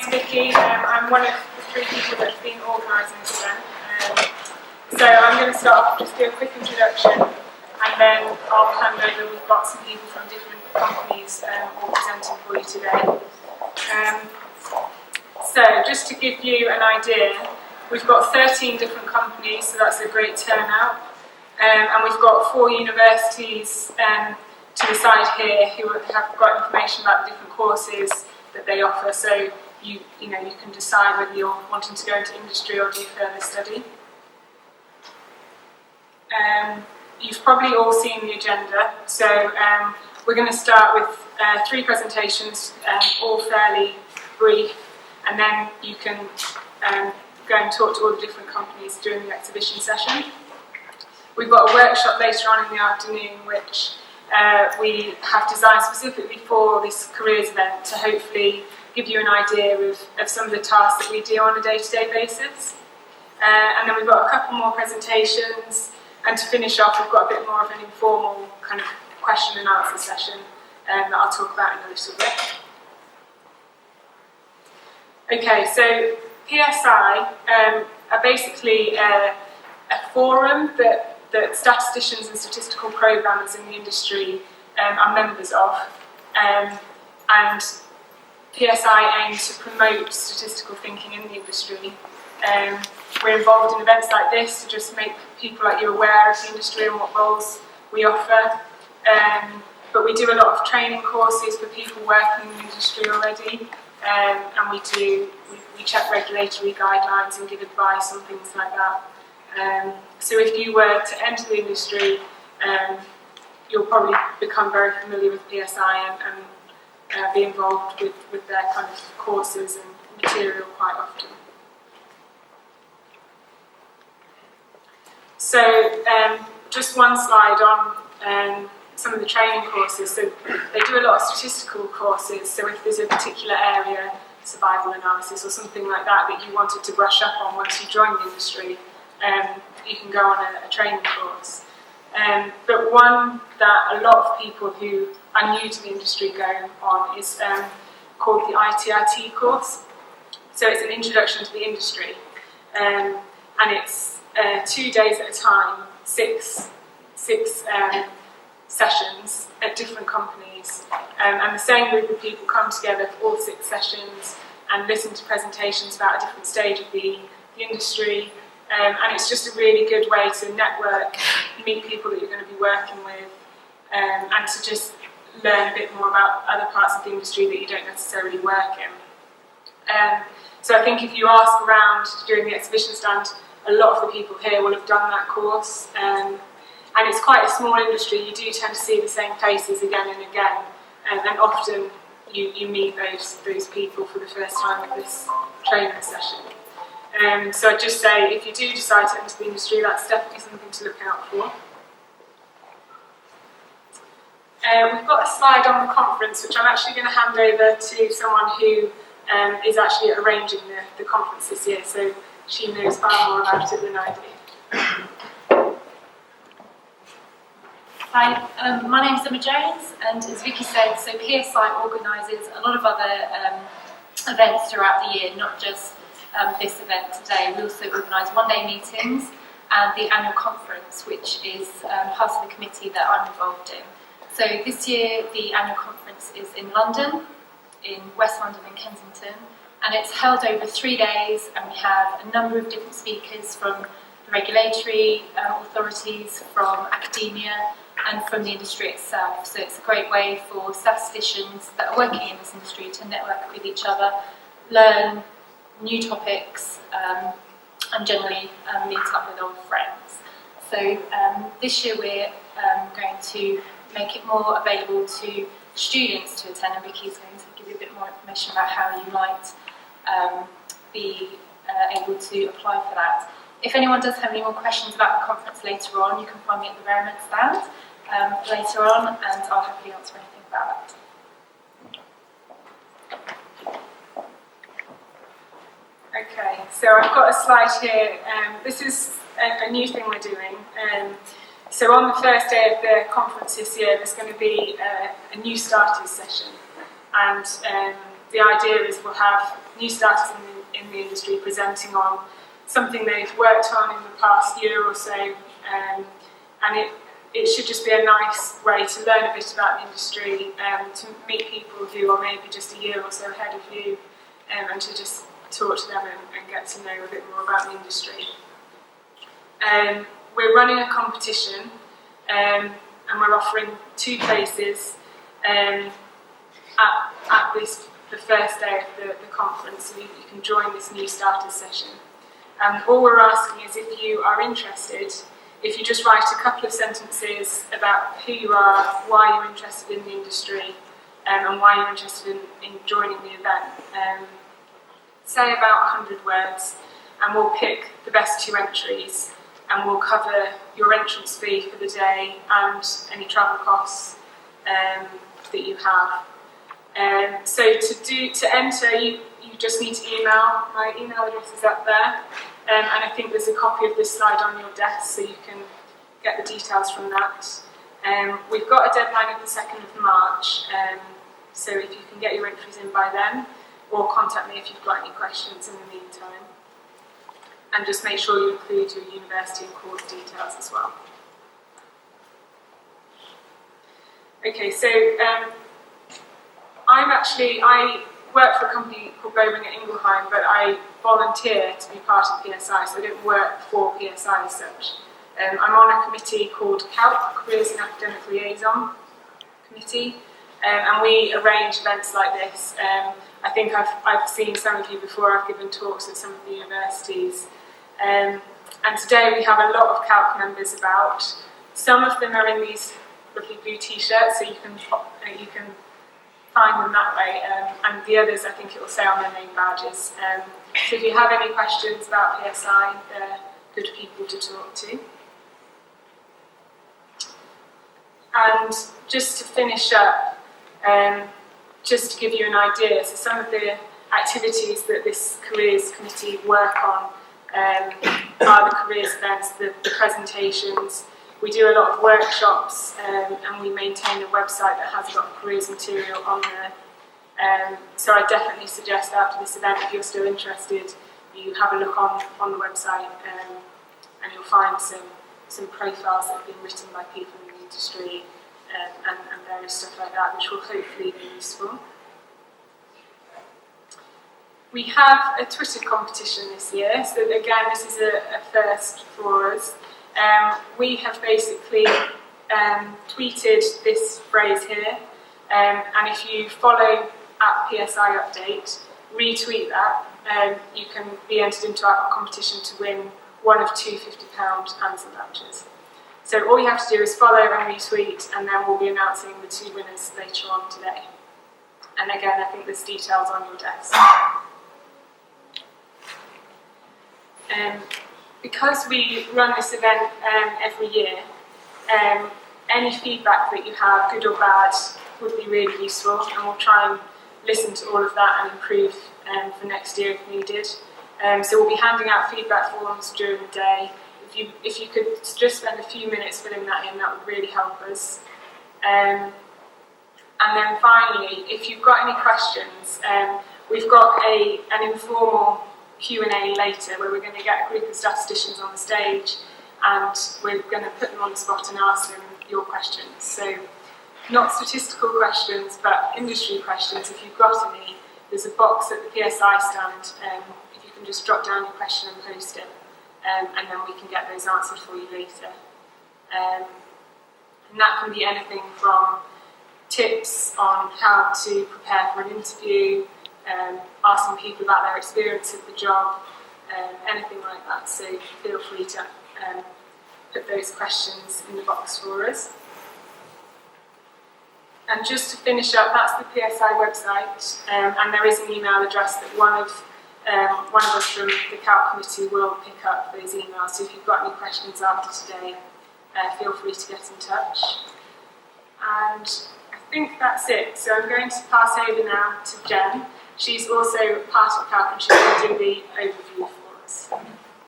name's Vicky. I'm one of the 3 people that have been organising this event. So I'm going to start off, just do a quick introduction, and then I'll hand over. We've got some people from different companies all presenting for you today. So just to give you an idea, we've got 13 different companies, so that's a great turnout. And we've got 4 universities to the side here who have got information about the different courses that they offer. So you can decide whether you're wanting to go into industry or do further study. You've probably all seen the agenda. So we're going to start with 3 presentations, all fairly brief, and then you can go and talk to all the different companies during the exhibition session. We've got a workshop later on in the afternoon which we have designed specifically for this careers event to hopefully give you an idea of some of the tasks that we do on a day-to-day basis. And then we've got a couple more presentations, and to finish off we've got a bit more of an informal kind of question and answer session that I'll talk about in a little bit. Okay, so PSI are basically a forum that statisticians and statistical programmers in the industry are members of, and PSI aims to promote statistical thinking in the industry. We're involved in events like this to just make people like you aware of the industry and what roles we offer, but we do a lot of training courses for people working in the industry already, and we check regulatory guidelines and give advice on things like that. So if you were to enter the industry, you'll probably become very familiar with PSI and be involved with their kind of courses and material quite often. So just one slide on some of the training courses. So they do a lot of statistical courses, so if there's a particular area, survival analysis or something like that you wanted to brush up on once you join the industry, you can go on a training course. But one that a lot of people who are new to the industry go on is called the ITIT course. So it's an introduction to the industry, and it's 2 days at a time, six sessions at different companies, and the same group of people come together for all 6 sessions and listen to presentations about a different stage of the industry. And it's just a really good way to network, meet people that you're going to be working with, and to just learn a bit more about other parts of the industry that you don't necessarily work in. So I think if you ask around during the exhibition stand, a lot of the people here will have done that course. And it's quite a small industry. You do tend to see the same faces again and again, and often you meet those people for the first time at this training session. So I'd just say, if you do decide to enter the industry, that's definitely something to look out for. We've got a slide on the conference, which I'm actually going to hand over to someone who is actually arranging the conference this year, so she knows far more about it than I do. Hi, my name is Emma Jones, and as Vicky said, so PSI organises a lot of other events throughout the year, not just this event today. We also organise one-day meetings and the annual conference, which is part of the committee that I'm involved in. So this year the annual conference is in London, in West London and Kensington, and it's held over 3 days, and we have a number of different speakers from the regulatory authorities, from academia and from the industry itself. So it's a great way for statisticians that are working in this industry to network with each other, learn new topics, and generally meet up with old friends. So this year we're going to make it more available to students to attend, and Vicky's going to give you a bit more information about how you might be able to apply for that. If anyone does have any more questions about the conference later on, you can find me at the Merriman stand later on, and I'll happily answer anything about that. Okay, so I've got a slide here. This is a new thing we're doing. So on the first day of the conference this year, there's going to be a new starters session, and the idea is we'll have new starters in the industry presenting on something they've worked on in the past year or so, and it should just be a nice way to learn a bit about the industry, to meet people who are maybe just a year or so ahead of you, and to just talk to them and get to know a bit more about the industry. We're running a competition, and we're offering 2 places at the first day of the conference, so you can join this new starters session. All we're asking is, if you are interested, if you just write a couple of sentences about who you are, why you're interested in the industry, and why you're interested in joining the event. Say about 100 words, and we'll pick the best 2 entries, and we'll cover your entrance fee for the day and any travel costs that you have. So to enter, you just need to email. My email address is up there, and I think there's a copy of this slide on your desk, so you can get the details from that. We've got a deadline of the 2nd of March, so if you can get your entries in by then, or contact me if you've got any questions in the meantime. And just make sure you include your university and course details as well. Okay, so I work for a company called Bowring at Ingelheim, but I volunteer to be part of PSI, so I don't work for PSI as such. I'm on a committee called CALP, Careers and Academic Liaison Committee, and we arrange events like this. I think I've seen some of you before. I've given talks at some of the universities. And today we have a lot of CALP members about. Some of them are in these lovely blue t-shirts, so you can find them that way. And the others, I think it will say on their name badges. So if you have any questions about PSI, they're good people to talk to. And just to finish up, just to give you an idea, so some of the activities that this Careers Committee work on are the careers events, the presentations. We do a lot of workshops, and we maintain a website that has a lot of careers material on there. So I definitely suggest after this event, if you're still interested, you have a look on the website, and you'll find some profiles that have been written by people in the industry, and various stuff like that, which will hopefully be useful. We have a Twitter competition this year, so again, this is a first for us. We have basically tweeted this phrase here, and if you follow at PSI Update, retweet that, you can be entered into our competition to win one of 2 £50 Hanson vouchers. So all you have to do is follow and retweet, and then we'll be announcing the 2 winners later on today. And again, I think there's details on your desk. Because we run this event every year, any feedback that you have, good or bad, would be really useful, and we'll try and listen to all of that and improve for next year if needed. So we'll be handing out feedback forms during the day. If you could just spend a few minutes filling that in, that would really help us. And then finally, if you've got any questions, we've got an informal Q&A later where we're going to get a group of statisticians on the stage, and we're going to put them on the spot and ask them your questions. So not statistical questions, but industry questions. If you've got any, there's a box at the PSI stand. If you can just drop down your question and post it, and then we can get those answered for you later. And that can be anything from tips on how to prepare for an interview, asking people about their experience of the job, anything like that. So feel free to put those questions in the box for us. And just to finish up, that's the PSI website, and there is an email address that one of us from the CALP committee will pick up those emails. So if you've got any questions after today, feel free to get in touch. And I think that's it. So I'm going to pass over now to Jen. She's also part of CALP, and she's going to do the overview for us.